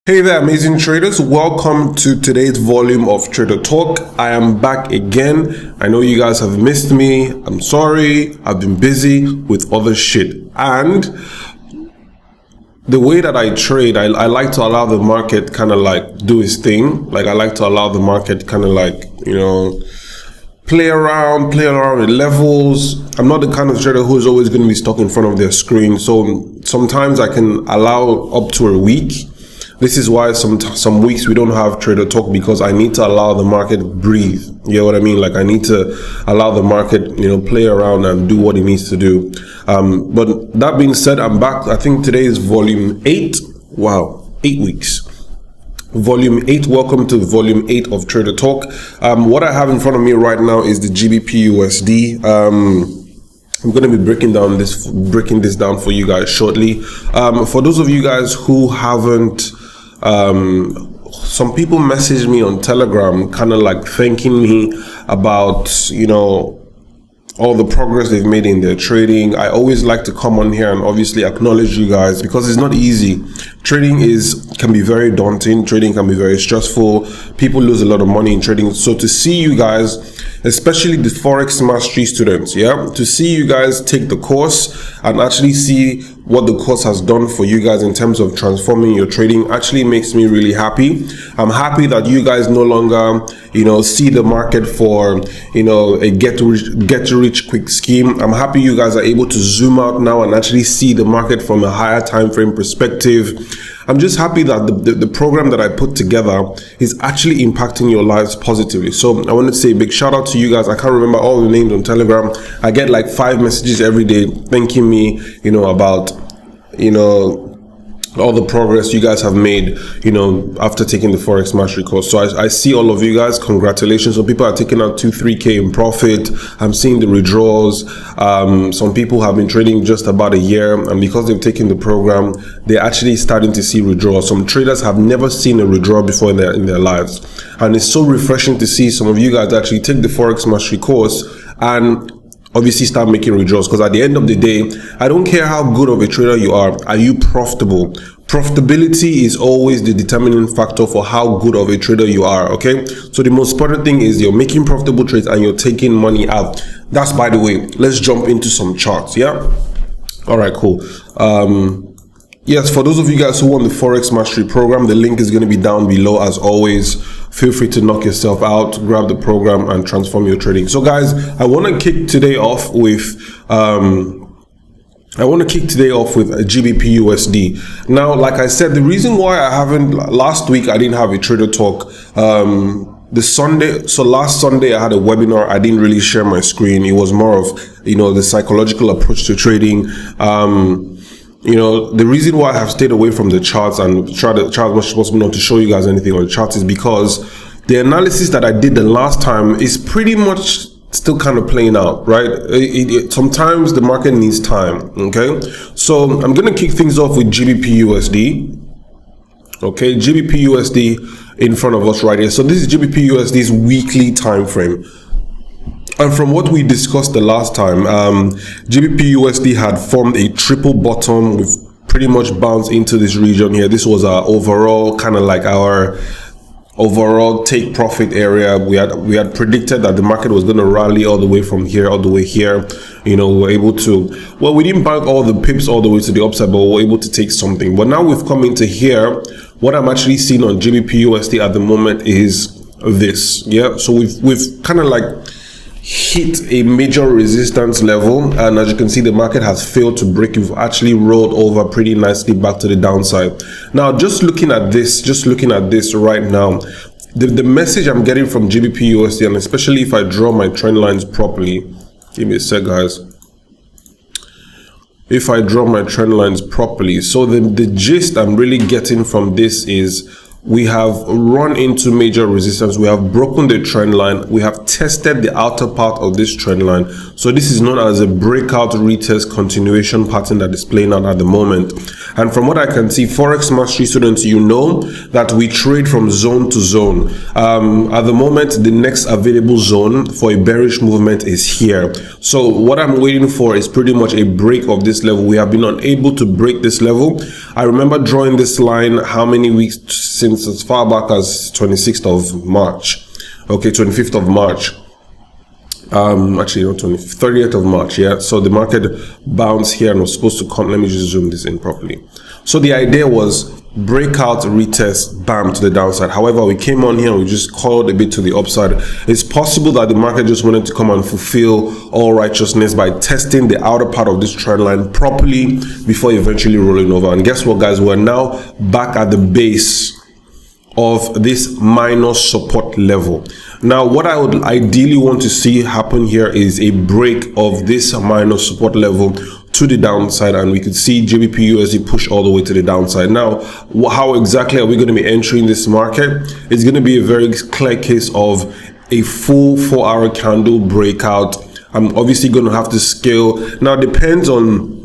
Hey there, amazing traders. Welcome to today's volume of Trader Talk. I am back again. I know you guys have missed me. I'm sorry. I've been busy with other shit. And the way that I trade, I like to allow the market kind of like do its thing. Like I like to allow the market kind of like, play around with levels. I'm not the kind of trader who's always going to be stuck in front of their screen. So sometimes I can allow up to a week. This is why some weeks we don't have Trader Talk, because I need to allow the market breathe. You know what I mean? Like I need to allow the market, play around and do what it needs to do. But that being said, I'm back. I think today is volume 8. Wow, 8 weeks. Volume 8. Welcome to volume 8 of Trader Talk. What I have in front of me right now is the GBP USD. I'm going to be breaking this down for you guys shortly. For those of you guys who haven't, some people message me on Telegram kind of like thanking me about, all the progress they've made in their trading. I always like to come on here and obviously acknowledge you guys, because it's not easy. Trading can be very daunting. Trading can be very stressful. People lose a lot of money in trading. So to see you guys, especially the Forex Mastery students, to see you guys take the course and actually see what the course has done for you guys in terms of transforming your trading actually makes me really happy. I'm happy that you guys no longer, see the market for, a get to rich quick scheme. I'm happy you guys are able to zoom out now and actually see the market from a higher time frame perspective. I'm just happy that the program that I put together is actually impacting your lives positively. So I want to say a big shout out to you guys. I can't remember all the names on Telegram. I get like 5 messages every day thanking me, about, all the progress you guys have made, after taking the Forex Mastery course. So I see all of you guys. Congratulations. Some people are taking out 2-3K in profit. I'm seeing the withdrawals. Some people have been trading just about a year, and because they've taken the program, they're actually starting to see withdrawals. Some traders have never seen a withdrawal before in their lives, and it's so refreshing to see some of you guys actually take the Forex Mastery course and obviously start making withdrawals. Because at the end of the day, I don't care how good of a trader you are you profitable? Profitability is always the determining factor for how good of a trader you are. Okay, so the most important thing is you're making profitable trades and you're taking money out. That's by the way. Let's jump into some charts. All right, cool. Yes, for those of you guys who want the Forex Mastery program, the link is going to be down below. As always, feel free to knock yourself out, grab the program and transform your trading. So guys, I want to kick today off with a GBP USD. Now, like I said, the reason why last week I didn't have a Trader Talk, last Sunday I had a webinar. I didn't really share my screen. It was more of, the psychological approach to trading. The reason why I have stayed away from the charts and tried as much as possible not to show you guys anything on the charts is because the analysis that I did the last time is pretty much still kind of playing out, right? Sometimes the market needs time, okay? So I'm going to kick things off with GBP USD. Okay, GBP USD in front of us right here. So this is GBP USD's weekly time frame. And from what we discussed the last time, GBP USD had formed a triple bottom. We've pretty much bounced into this region here. This was our overall kind of like our overall take profit area. We had predicted that the market was going to rally all the way from here, all the way here. We were able to, well, we didn't bank all the pips all the way to the upside, but we were able to take something. But now we've come into here. What I'm actually seeing on GBP USD at the moment is this. So we've kind of like hit a major resistance level, and as you can see, the market has failed to break. We've actually rolled over pretty nicely back to the downside. Now, just looking at this right now, the message I'm getting from GBP USD, and especially if I draw my trend lines properly, give me a sec, guys. If I draw my trend lines properly, so the gist I'm really getting from this is we have run into major resistance. We have broken the trend line. We have tested the outer part of this trend line. So this is known as a breakout retest continuation pattern that is playing out at the moment. And from what I can see, Forex Mastery students, you know that we trade from zone to zone. At the moment, the next available zone for a bearish movement is here. So what I'm waiting for is pretty much a break of this level. We have been unable to break this level. I remember drawing this line how many weeks since, as far back as 26th of March. Okay, 25th of March. Actually not 30th of March. Yeah, so the market bounced here and was supposed to come. Let me just zoom this in properly. So the idea was breakout, retest, bam, to the downside. However, we came on here and we just coiled a bit to the upside. It's possible that the market just wanted to come and fulfill all righteousness by testing the outer part of this trend line properly before eventually rolling over. And guess what, guys? We're now back at the base of this minor support level. Now, what I would ideally want to see happen here is a break of this minor support level to the downside, and we could see GBP USD push all the way to the downside. Now, how exactly are we going to be entering this market? It's going to be a very clear case of a full 4-hour candle breakout. I'm obviously going to have to scale. Now, it depends on,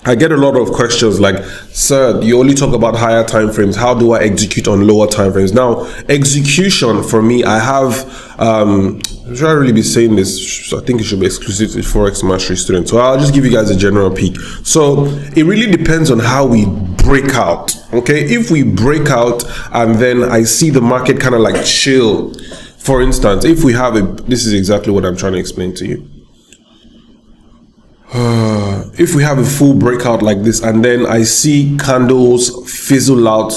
I get a lot of questions like, sir, you only talk about higher time frames. How do I execute on lower time frames? Now, execution for me, I have, should I really be saying this? I think it should be exclusive to Forex Mastery students. So I'll just give you guys a general peek. So it really depends on how we break out. Okay, if we break out and then I see the market kind of like chill, for instance, if we have this is exactly what I'm trying to explain to you. If we have a full breakout like this and then I see candles fizzle out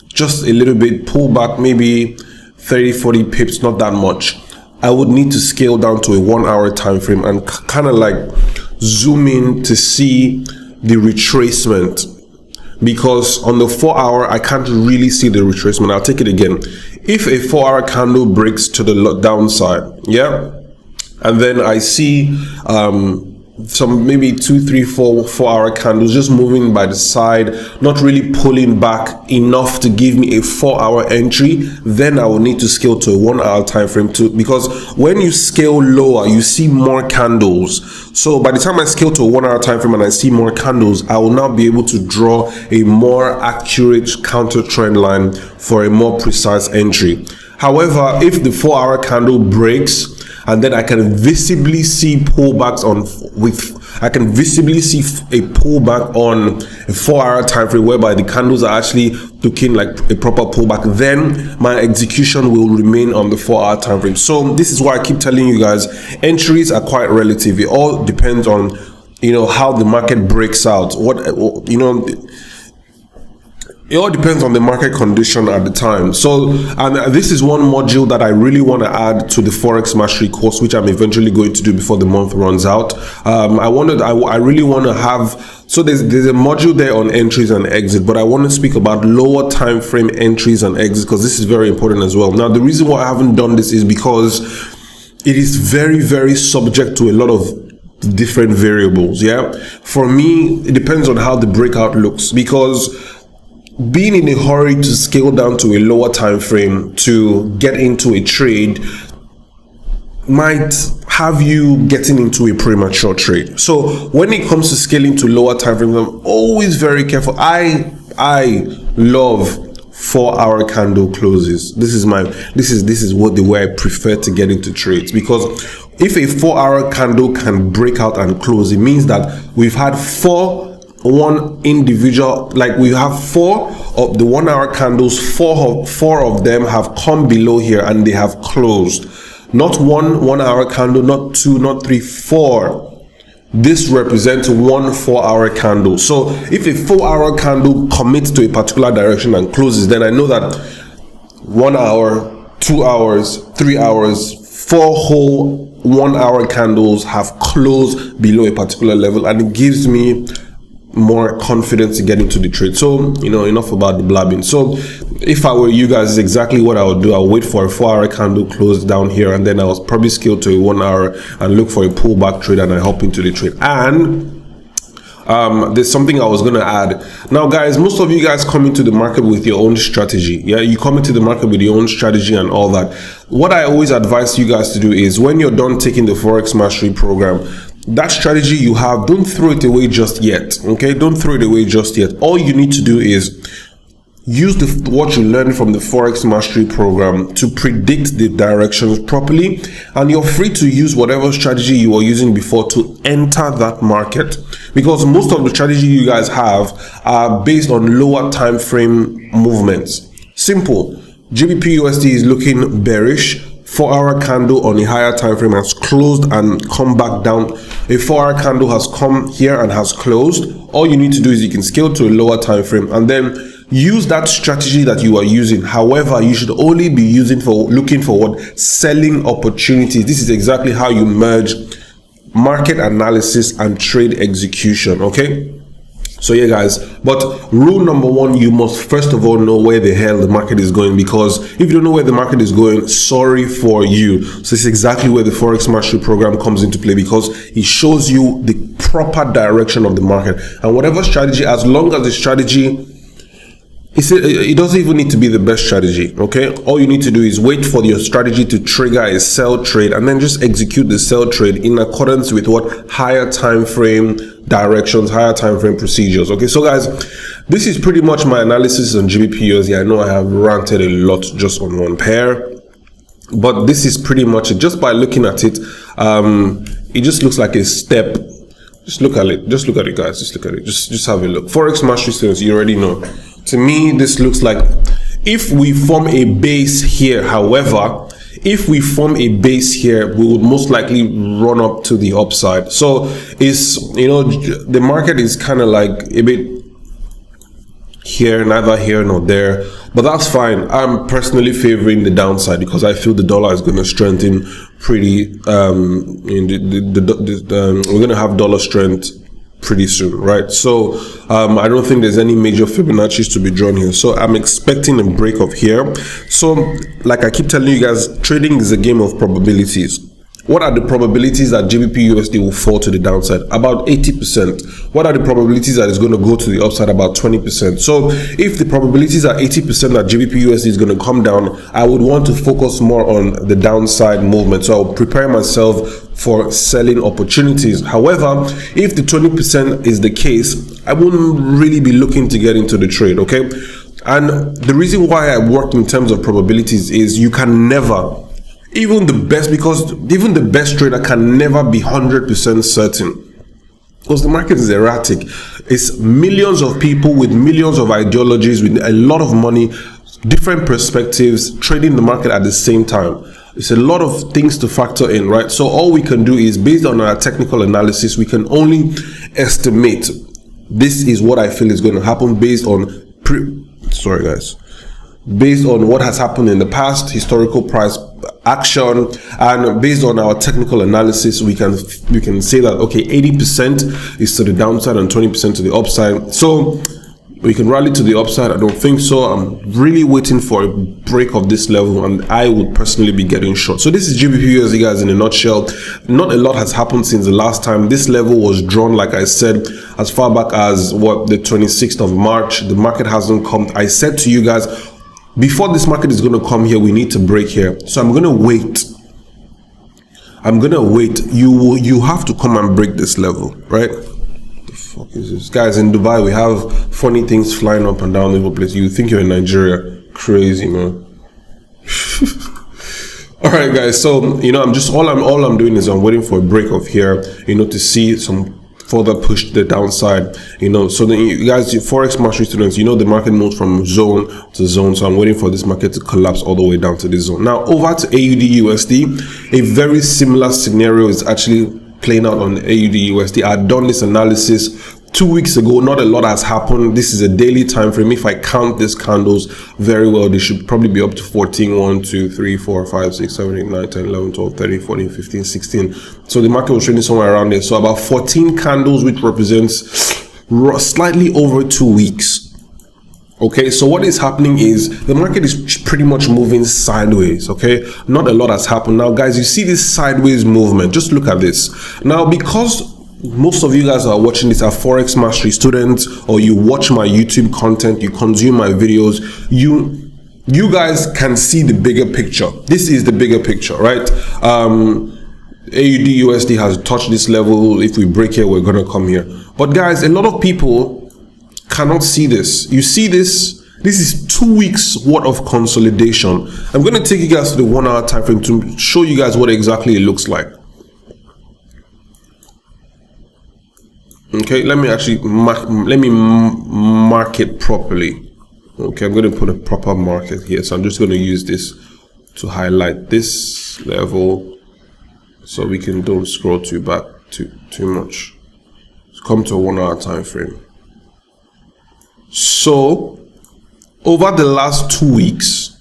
just a little bit, pull back maybe 30-40 pips, not that much, I would need to scale down to a 1-hour time frame and kind of like zoom in to see the retracement, because on the 4-hour I can't really see the retracement. I'll take it again. If a 4-hour candle breaks to the downside, yeah, and then I see some maybe 2, 3, 4-hour candles just moving by the side, not really pulling back enough to give me a 4-hour entry, then I will need to scale to a 1-hour time frame too, because when you scale lower you see more candles. So by the time I scale to a 1-hour time frame and I see more candles, I will now be able to draw a more accurate counter trend line for a more precise entry. However, if the 4-hour candle breaks and then I can visibly see pullbacks I can visibly see a pullback on a 4-hour time frame whereby the candles are actually looking like a proper pullback, then my execution will remain on the 4-hour time frame. So this is why I keep telling you guys, entries are quite relative. It all depends on, you know, how the market breaks out. It all depends on the market condition at the time. So, and this is one module that I really want to add to the Forex Mastery course, which I'm eventually going to do before the month runs out. I really want to have, so there's a module there on entries and exit, but I want to speak about lower time frame entries and exits, because this is very important as well. Now, the reason why I haven't done this is because it is very, very subject to a lot of different variables. Yeah, for me, it depends on how the breakout looks, because being in a hurry to scale down to a lower time frame to get into a trade might have you getting into a premature trade. So when it comes to scaling to lower time frames, I'm always very careful. I love 4-hour candle closes. This is what the way I prefer to get into trades, because if a 4-hour candle can break out and close, it means that we've had one individual, like we have 4 of the 1-hour candles, four of them have come below here and they have closed. Not one hour candle, not 2, not 3, 4. This represents one 4-hour candle. So if a 4-hour candle commits to a particular direction and closes, then I know that 1 hour, 2 hours, 3 hours, 4 whole 1-hour candles have closed below a particular level, and it gives me more confidence to get into the trade. So, you know, enough about the blabbing. So if I were you guys, is exactly what I would do. I'll wait for a 4-hour candle close down here, and then I'll probably scale to a 1 hour and look for a pullback trade, and I hop into the trade. And there's something I was going to add. Now, guys, most of you guys come into the market with your own strategy. Yeah, you come into the market with your own strategy and all that. What I always advise you guys to do is when you're done taking the Forex Mastery program, that strategy you have, don't throw it away just yet. Okay, don't throw it away just yet. All you need to do is use what you learned from the Forex Mastery program to predict the directions properly, and you're free to use whatever strategy you were using before to enter that market, because most of the strategy you guys have are based on lower time frame movements. Simple. GBP USD is looking bearish. 4-hour candle on a higher time frame has closed and come back down. A 4-hour candle has come here and has closed. All you need to do is you can scale to a lower time frame and then use that strategy that you are using. However, you should only be looking for what? Selling opportunities. This is exactly how you merge market analysis and trade execution. Okay, so yeah, guys, but rule number one, you must first of all know where the hell the market is going, because if you don't know where the market is going, sorry for you. So it's exactly where the Forex Mastery program comes into play, because it shows you the proper direction of the market, and whatever strategy, as long as the strategy, it doesn't even need to be the best strategy. Okay, all you need to do is wait for your strategy to trigger a sell trade and then just execute the sell trade in accordance with what? Higher time frame directions, higher time frame procedures. Okay, so guys, this is pretty much my analysis on GBP/USD. I know I have ranted a lot just on one pair, but this is pretty much it. Just by looking at it, it just looks like a step. Just look at it. Just look at it, guys. Just look at it. Just have a look. Forex Mastery students, you already know. To me, this looks like if we form a base here, however, if we form a base here, we would most likely run up to the upside. So it's, you know, the market is kind of like a bit here, neither here nor there, but that's fine. I'm personally favoring the downside because I feel the dollar is going to strengthen pretty, we're going to have dollar strength pretty soon, right? So I don't think there's any major Fibonacci's to be drawn here, so I'm expecting a break of here. So like I keep telling you guys, trading is a game of probabilities. What are the probabilities that GBP/USD will fall to the downside? About 80%. What are the probabilities that it's going to go to the upside? About 20%. So if the probabilities are 80% that GBP/USD is going to come down, I would want to focus more on the downside movement. So I'll prepare myself for selling opportunities. However, if the 20% is the case, I wouldn't really be looking to get into the trade. Okay, and the reason why I work in terms of probabilities is you can never, even the best trader can never be 100% certain, because the market is erratic. It's millions of people with millions of ideologies, with a lot of money, different perspectives, trading the market at the same time. It's a lot of things to factor in, right? So all we can do is, based on our technical analysis, we can only estimate this is what I feel is going to happen based on based on what has happened in the past, historical price action, and based on our technical analysis, we can say that okay, 80% is to the downside and 20% to the upside. So we can rally to the upside. I don't think so. I'm really waiting for a break of this level, and I would personally be getting short. So this is GBP/USD, guys, in a nutshell. Not a lot has happened since the last time. This level was drawn, like I said, as far back as the 26th of March. The market hasn't come. I said to you guys, before this market is going to come here, we need to break here. So I'm going to wait. You have to come and break this level, right? The fuck is this? Guys, in Dubai, we have funny things flying up and down the whole place. You think you're in Nigeria. Crazy, man. All right, guys. So, you know, all I'm doing is I'm waiting for a break of here, you know, to see some further push the downside, you know. So then you guys, you Forex Mastery students, you know the market moves from zone to zone, so I'm waiting for this market to collapse all the way down to this zone. Now over to AUD/USD, a very similar scenario is actually playing out on the AUD/USD. I had done this analysis 2 weeks ago. Not a lot has happened. This is a daily time frame. If I count these candles very well, they should probably be up to 14, 1, 2, 3, 4, 5, 6, 7, 8, 9, 10, 11, 12, 13, 14, 15, 16. So the market was trading somewhere around there. So about 14 candles, which represents slightly over 2 weeks. Okay, so what is happening is the market is pretty much moving sideways. Okay, not a lot has happened. Now guys, you see this sideways movement, just look at this. Now, because most of you guys are watching this are Forex Mastery students, or you watch my YouTube content, you consume my videos, you guys can see the bigger picture. This is the bigger picture, right? AUD USD has touched this level. If we break here, we're gonna come here. But guys, a lot of people cannot see this. You see this? This is 2 weeks worth of consolidation. I'm gonna take you guys to the 1 hour time frame to show you guys what exactly it looks like. Okay, let me actually mark it properly. Okay, I'm going to put a proper market here. So I'm just going to use this to highlight this level so we can don't scroll too much. Let's come to a 1 hour time frame. So over the last 2 weeks,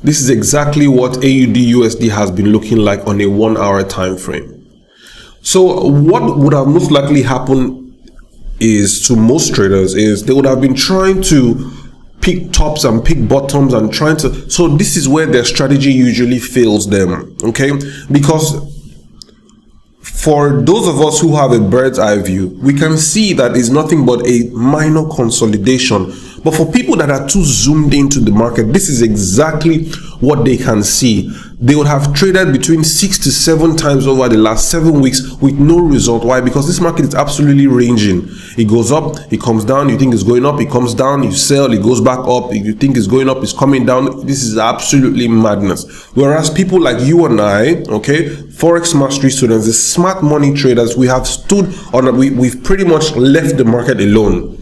this is exactly what AUD USD has been looking like on a 1 hour time frame. So what would have most likely happened is, to most traders, is they would have been trying to pick tops and pick bottoms and trying to, so this is where their strategy usually fails them, okay? Because for those of us who have a bird's eye view, we can see that it's nothing but a minor consolidation. But for people that are too zoomed into the market, this is exactly what they can see. They would have traded between 6 to 7 times over the last 7 weeks with no result. Why? Because this market is absolutely ranging. It goes up, it comes down, you think it's going up, it comes down, you sell, it goes back up, you think it's going up, it's coming down. This is absolutely madness. Whereas people like you and I, okay, Forex Mastery students, the smart money traders, we have stood on, we've pretty much left the market alone.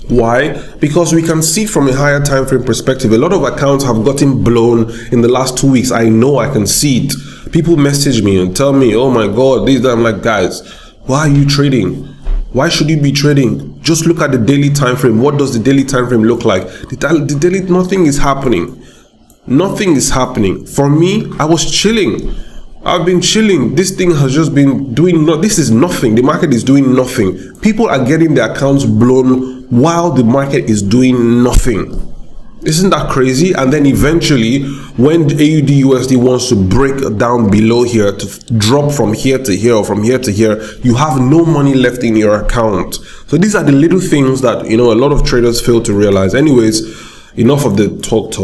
Why? Because we can see from a higher time frame perspective, a lot of accounts have gotten blown in the last 2 weeks. I know, I can see it. People message me and tell me, oh my God, this, that. I'm like, guys, why are you trading? Why should you be trading? Just look at the daily time frame. What does the daily time frame look like? The daily, nothing is happening. Nothing is happening. For me, I was chilling. I've been chilling. This thing has just been doing, this is nothing. The market is doing nothing. People are getting their accounts blown while the market is doing nothing. Isn't that crazy? And then eventually, when AUD USD wants to break down below here, to drop from here to here or from here to here, you have no money left in your account. So these are the little things that, you know, a lot of traders fail to realize. Anyways, enough of the talk.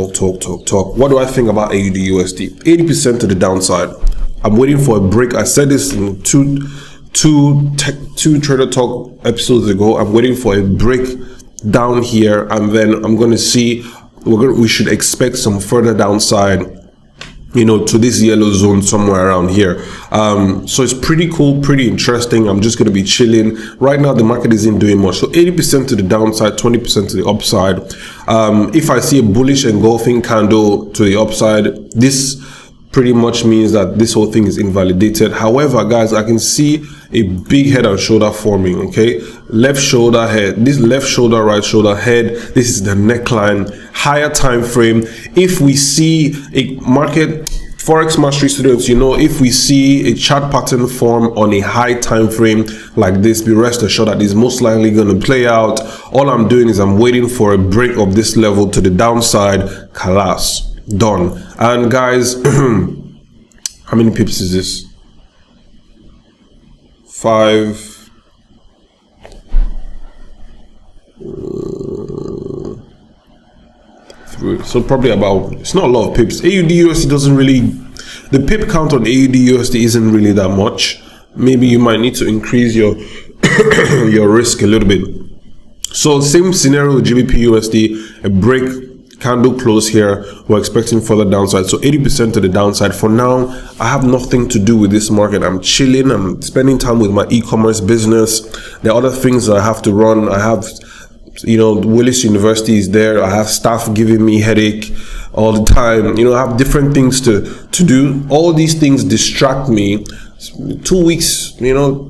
What do I think about AUD USD? 80% to the downside. I'm waiting for a break. I said this in two Trader Talk episodes ago. I'm waiting for a break down here, and then I'm going to see, we should expect some further downside, you know, to this yellow zone somewhere around here. So it's pretty cool, pretty interesting. I'm just going to be chilling. Right now, the market isn't doing much. So 80% to the downside, 20% to the upside. If I see a bullish engulfing candle to the upside, this pretty much means that this whole thing is invalidated. However, guys, I can see a big head and shoulder forming, okay? Left shoulder, head, this left shoulder, right shoulder, head, this is the neckline, higher time frame. If we see a market, Forex Mastery students, you know, if we see a chart pattern form on a high time frame like this, be rest assured that it's most likely going to play out. All I'm doing is I'm waiting for a break of this level to the downside. Kalas. Done. And guys, how many pips is this? 5 3. So probably about, it's not a lot of pips. AUD USD doesn't really, the pip count on AUD USD isn't really that much. Maybe you might need to increase your your risk a little bit. So same scenario with GBP USD, a break, candle close here, we're expecting further downside. So 80% to the downside. For now, I have nothing to do with this market. I'm chilling, I'm spending time with my e-commerce business. There are other things that I have to run. I have, you know, Willis University is there. I have staff giving me headache all the time. You know, I have different things to do. All these things distract me. 2 weeks, you know,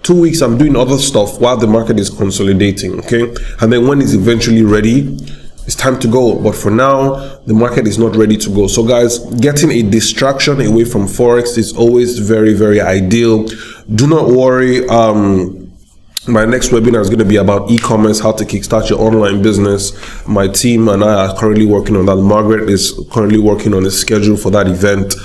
2 weeks I'm doing other stuff while the market is consolidating, okay? And then when it's eventually ready, it's time to go. But for now, the market is not ready to go. So guys, getting a distraction away from Forex is always very, very ideal. Do not worry. My next webinar is going to be about e-commerce, how to kickstart your online business. My team and I are currently working on that. Margaret is currently working on a schedule for that event.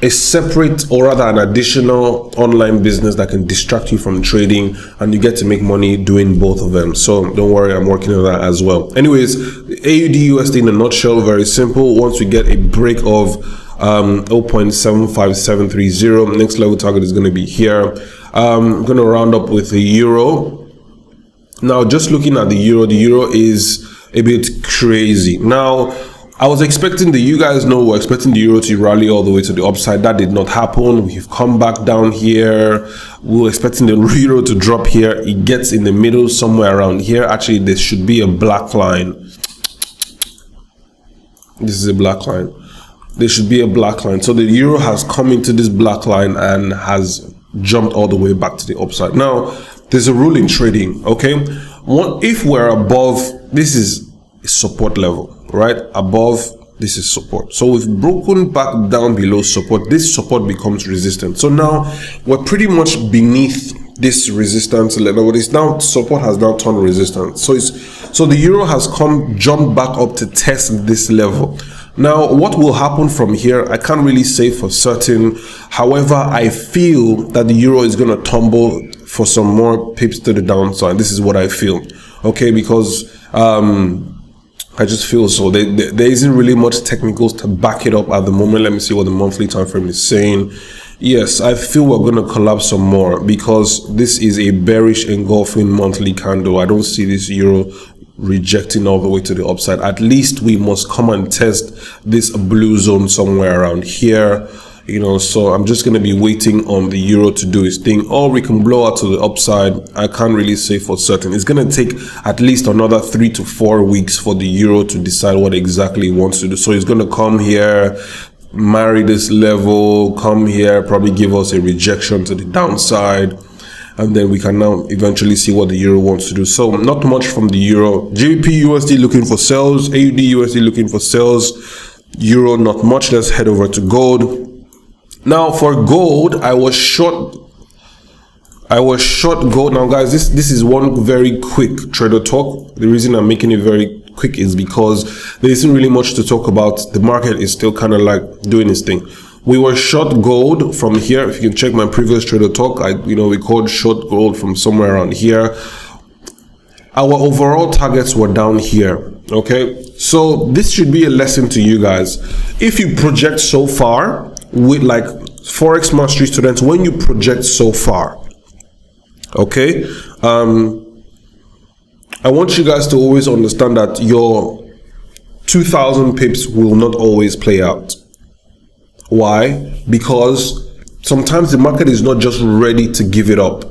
a separate, or rather an additional online business that can distract you from trading, and you get to make money doing both of them. So don't worry, I'm working on that as well. Anyways, AUD USD in a nutshell, very simple. Once we get a break of 0.75730, next level target is going to be here. I'm going to round up with the euro. Now, just looking at the euro is a bit crazy. Now, I was expecting you guys know we're expecting the euro to rally all the way to the upside. That did not happen. We've come back down here. We were expecting the euro to drop here. It gets in the middle somewhere around here. Actually, there should be a black line. This is a black line. There should be a black line. So the euro has come into this black line and has jumped all the way back to the upside. Now, there's a rule in trading, okay? If we're above, this is support level, right? Above, this is support. So we've broken back down below support. This support becomes resistance. So now we're pretty much beneath this resistance level. What is now support has now turned resistance. So the euro has jumped back up to test this level. Now, what will happen from here, I can't really say for certain. However, I feel that the euro is going to tumble for some more pips to the downside. This is what I feel, okay? Because I just feel so. There isn't really much technicals to back it up at the moment. Let me see what the monthly time frame is saying. Yes, I feel we're going to collapse some more because this is a bearish engulfing monthly candle. I don't see this euro rejecting all the way to the upside. At least we must come and test this blue zone somewhere around here, you know. So I'm just going to be waiting on the euro to do its thing, or we can blow out to the upside. I can't really say for certain. It's going to take at least another 3 to 4 weeks for the euro to decide what exactly it wants to do. So it's going to come here, marry this level, come here, probably give us a rejection to the downside, and then we can now eventually see what the euro wants to do. So not much from the euro. GBP USD looking for sales, AUD USD looking for sales, euro not much. Let's head over to gold. Now for gold, I was short gold. Now guys, this is one very quick trader talk. The reason I'm making it very quick is because there isn't really much to talk about. The market is still kind of like doing its thing. We were short gold from here. If you can check my previous trader talk, we called short gold from somewhere around here. Our overall targets were down here, okay? So this should be a lesson to you guys. If you project so far with like Forex mastery students, when you project so far, okay, I want you guys to always understand that your 2000 pips will not always play out. Why? Because sometimes the market is not just ready to give it up.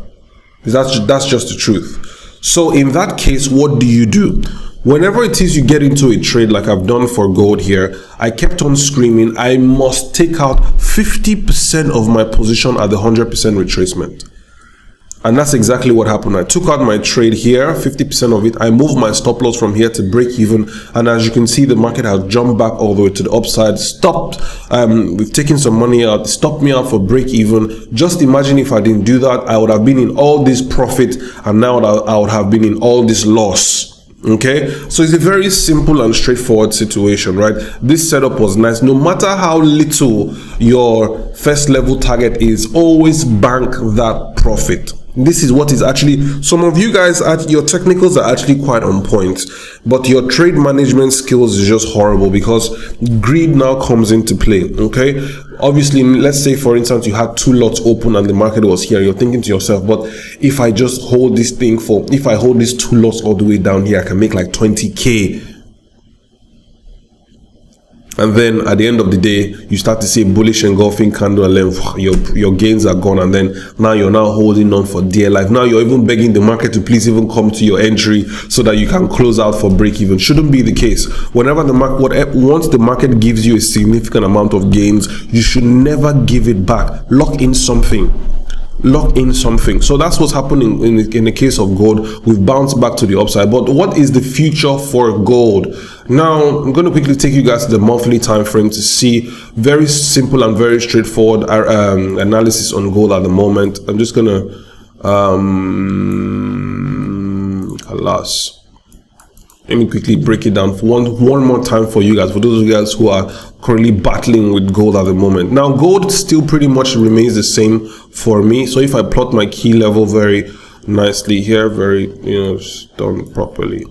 That's just the truth. So in that case, what do? Whenever it is you get into a trade like I've done for gold here, I kept on screaming, I must take out 50% of my position at the 100% retracement. And that's exactly what happened. I took out my trade here, 50% of it. I moved my stop loss from here to break even. And as you can see, the market has jumped back all the way to the upside, stopped. We've taken some money out, stopped me out for break even. Just imagine if I didn't do that, I would have been in all this profit, and now I would have been in all this loss. Okay, so it's a very simple and straightforward situation, right? This setup was nice. No matter how little your first level target is, always bank that profit. This is what is actually, some of you guys, your technicals are actually quite on point, but your trade management skills is just horrible because greed now comes into play. Okay, obviously, let's say for instance you had 2 lots open and the market was here. You're thinking to yourself, but if I just hold this thing if I hold these 2 lots all the way down here, I can make like 20k. And then at the end of the day, you start to see bullish engulfing candle, and then your gains are gone. And then now you're now holding on for dear life. Now you're even begging the market to please even come to your entry so that you can close out for break even. Shouldn't be the case. Whenever once the market gives you a significant amount of gains, you should never give it back. Lock in something. So that's what's happening in the case of gold. We've bounced back to the upside. But what is the future for gold? Now I'm going to quickly take you guys to the monthly time frame to see very simple and very straightforward analysis on gold at the moment. I'm just gonna Let me quickly break it down for one more time for you guys, for those of you guys who are currently battling with gold at the moment. Now, gold still pretty much remains the same for me. So if I plot my key level very nicely here, very, done properly.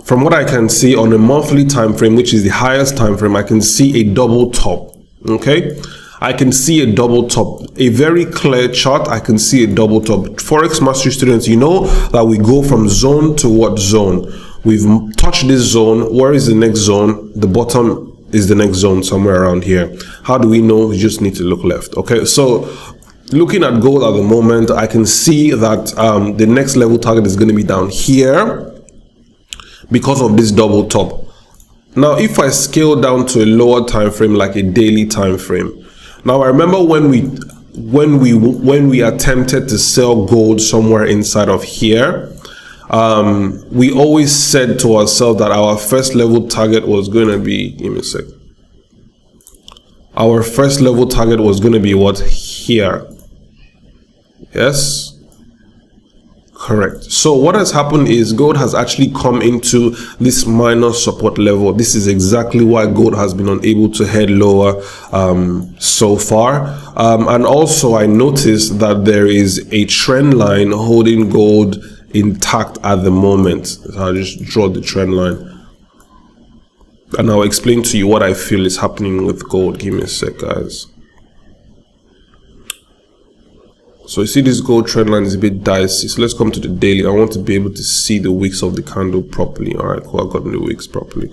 From what I can see on a monthly time frame, which is the highest time frame, I can see a double top. Okay, I can see a double top, a very clear chart. I can see a double top. Forex Mastery students, you know that we go from zone to what zone? We've touched this zone. Where is the next zone? The bottom is the next zone, somewhere around here. How do we know? You just need to look left. Okay, so looking at gold at the moment, I can see that the next level target is going to be down here because of this double top. Now, if I scale down to a lower time frame, like a daily time frame. Now, I remember when we attempted to sell gold somewhere inside of here, we always said to ourselves that our first level target was going to be, give me a sec. Our first level target was going to be what? Here. Yes. Correct. So what has happened is gold has actually come into this minor support level. This is exactly why gold has been unable to head lower so far. And also I noticed that there is a trend line holding gold intact at the moment. So I'll just draw the trend line. And I'll explain to you what I feel is happening with gold. Give me a sec, guys. So you see this gold trend line is a bit dicey. So let's come to the daily. I want to be able to see the wicks of the candle properly. All right, cool. I've gotten the wicks properly.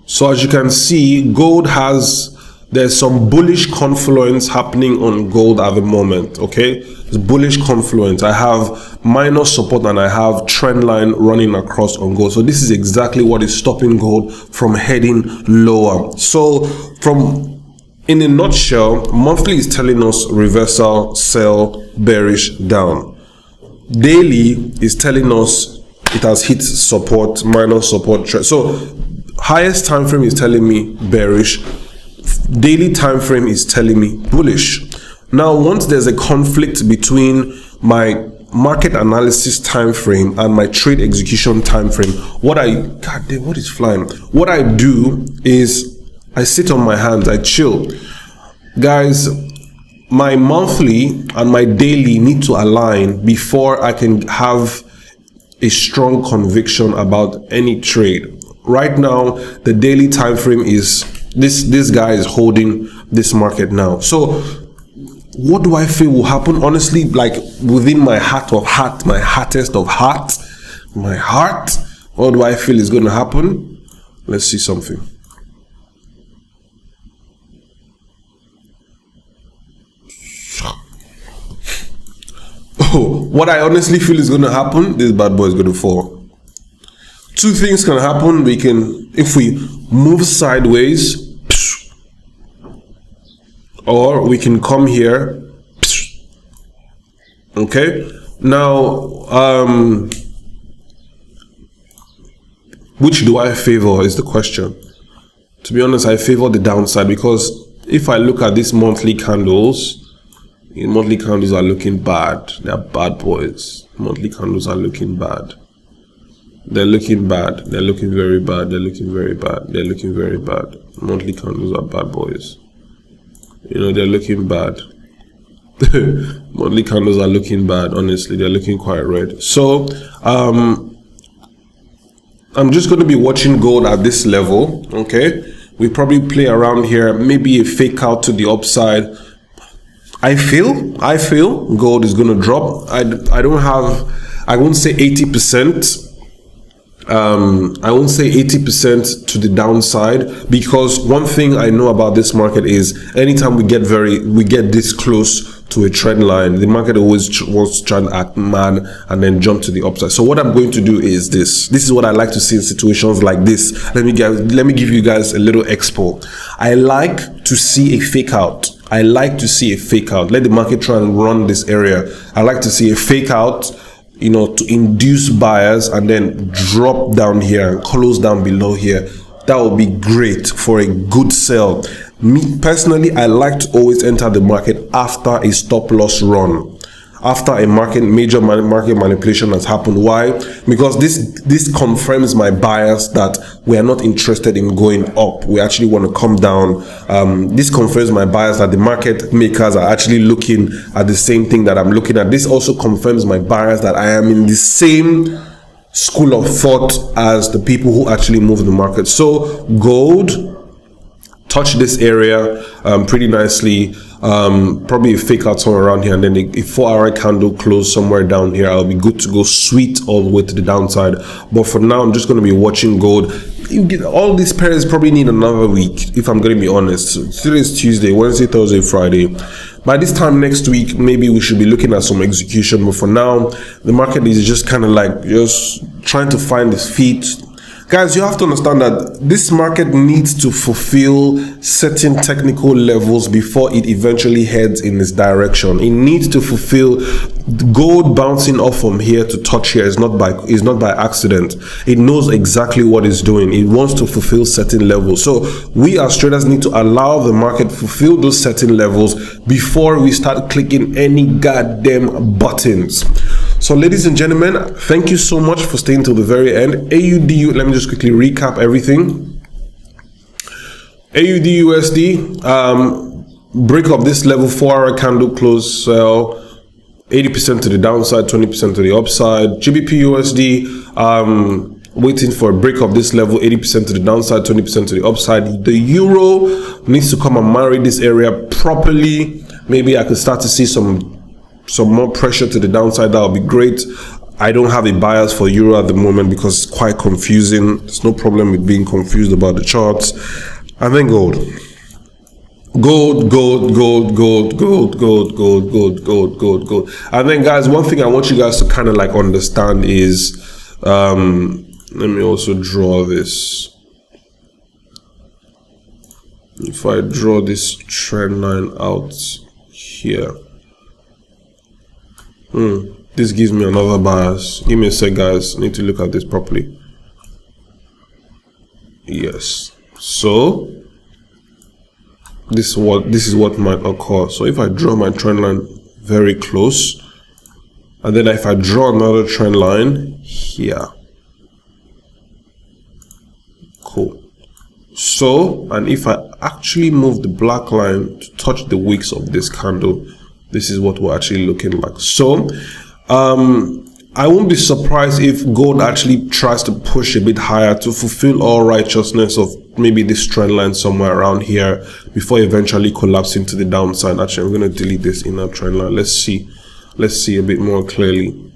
So as you can see, gold there's some bullish confluence happening on gold at the moment. Okay, it's bullish confluence. I have minor support and I have trend line running across on gold. So this is exactly what is stopping gold from heading lower. So in a nutshell, monthly is telling us reversal, sell, bearish, down. Daily is telling us it has hit support, minor support trend. So highest time frame is telling me bearish. Daily time frame is telling me bullish. Now, once there's a conflict between my market analysis time frame and my trade execution time frame, what is flying? What I do is I sit on my hands, I chill. Guys, my monthly and my daily need to align before I can have a strong conviction about any trade. Right now, the daily time frame is this guy is holding this market now. So what do I feel will happen? Honestly, like within my heart of heart, my heartest of heart, my heart, what do I feel is going to happen? Let's see something. What I honestly feel is going to happen, this bad boy is going to fall. Two things can happen. If we move sideways, or we can come here. Okay, now which do I favor is the question. To be honest, I favor the downside, because if I look at these monthly candles, monthly candles are looking bad. They're bad boys. Monthly candles are looking bad. They're looking bad. They're looking very bad. They're looking very bad. They're looking very bad. Monthly candles are bad boys. They're looking bad. Monthly candles are looking bad. Honestly, they're looking quite red. So I'm just going to be watching gold at this level. Okay, we probably play around here, maybe a fake out to the upside. I feel gold is going to drop. I won't say 80%. I won't say 80% to the downside, because one thing I know about this market is anytime we get this close to a trend line, the market always wants to try and act mad and then jump to the upside. So what I'm going to do is this is what I like to see in situations like this. Let me give you guys a little expo. I like to see a fake out. I like to see a fake out. Let the market try and run this area. I like to see a fake out, to induce buyers and then drop down here and close down below here. That would be great for a good sell. Me personally, I like to always enter the market after a stop loss run. after a major market manipulation has happened. Why? Because this confirms my bias that we are not interested in going up. We actually want to come down. This confirms my bias that the market makers are actually looking at the same thing that I'm looking at. This also confirms my bias that I am in the same school of thought as the people who actually move the market. So gold touched this area pretty nicely. Probably a fake out somewhere around here, and then a 4-hour candle close somewhere down here. I'll be good to go sweet all the way to the downside. But for now, I'm just going to be watching gold. All these pairs probably need another week, if I'm going to be honest. Today is Tuesday, Wednesday, Thursday, Friday. By this time next week, maybe we should be looking at some execution. But for now, the market is just kind of like just trying to find its feet. Guys, you have to understand that this market needs to fulfill certain technical levels before it eventually heads in this direction. It needs to fulfill gold bouncing off from here to touch here is not by accident. It knows exactly what it's doing. It wants to fulfill certain levels. So we as traders need to allow the market fulfill those certain levels before we start clicking any goddamn buttons. So ladies and gentlemen, thank you so much for staying till the very end. AUD, let me just quickly recap everything. AUD USD, break up this level, 4-hour candle close, sell 80% to the downside, 20% to the upside. GBP USD, waiting for a break of this level, 80% to the downside, 20% to the upside. The euro needs to come and marry this area properly. Maybe I could start to see some more pressure to the downside. That would be great. I don't have a bias for euro at the moment because it's quite confusing. There's no problem with being confused about the charts. And then gold. And then guys, one thing I want you guys to kind of like understand is, let me also draw this. If I draw this trend line out here, this gives me another bias. Give me a sec, guys. I need to look at this properly. Yes. So this is what might occur. So if I draw my trend line very close, and then if I draw another trend line here, cool. So, and if I actually move the black line to touch the wicks of this candle, this is what we're actually looking like. So I won't be surprised if gold actually tries to push a bit higher to fulfill all righteousness of maybe this trend line somewhere around here before eventually collapsing to the downside. Actually, I'm going to delete this inner trend line. Let's see a bit more clearly.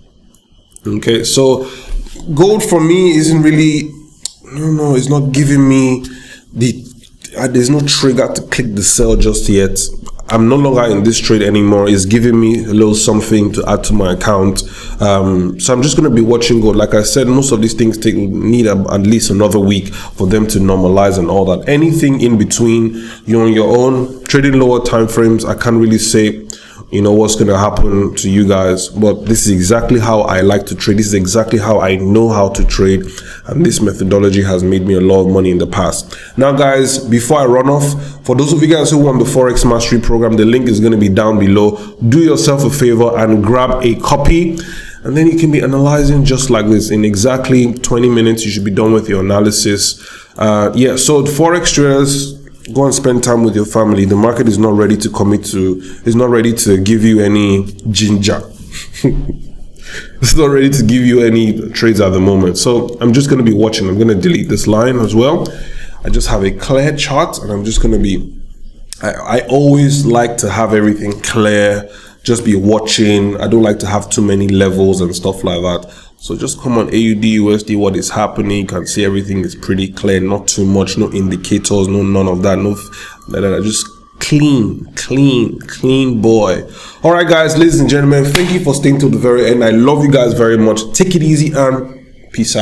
Okay, so gold for me isn't really, no, it's not giving me there's no trigger to click the sell just yet. I'm no longer in this trade anymore. It's giving me a little something to add to my account. So I'm just going to be watching gold. Like I said, most of these things need at least another week for them to normalize and all that. Anything in between, you're on your own. Trading lower time frames, I can't really say, what's going to happen to you guys, but this is exactly how I like to trade. This is exactly how I know how to trade, and this methodology has made me a lot of money in the past. Now guys, before I run off, for those of you guys who want the Forex Mastery Program, the link is going to be down below. Do yourself a favor and grab a copy, and then you can be analyzing just like this. In exactly 20 minutes, you should be done with your analysis. Yeah, so Forex traders, go and spend time with your family. The market is not ready to give you any ginger. It's not ready to give you any trades at the moment. So I'm just going to be watching. I'm going to delete this line as well. I just have a clear chart, and I'm just going to be, I always like to have everything clear, just be watching. I don't like to have too many levels and stuff like that. So just come on AUD USD, what is happening. You can see everything is pretty clear, not too much, no indicators, none of that, just clean boy. All right guys, ladies and gentlemen, thank you for staying till the very end. I love you guys very much. Take it easy and peace out.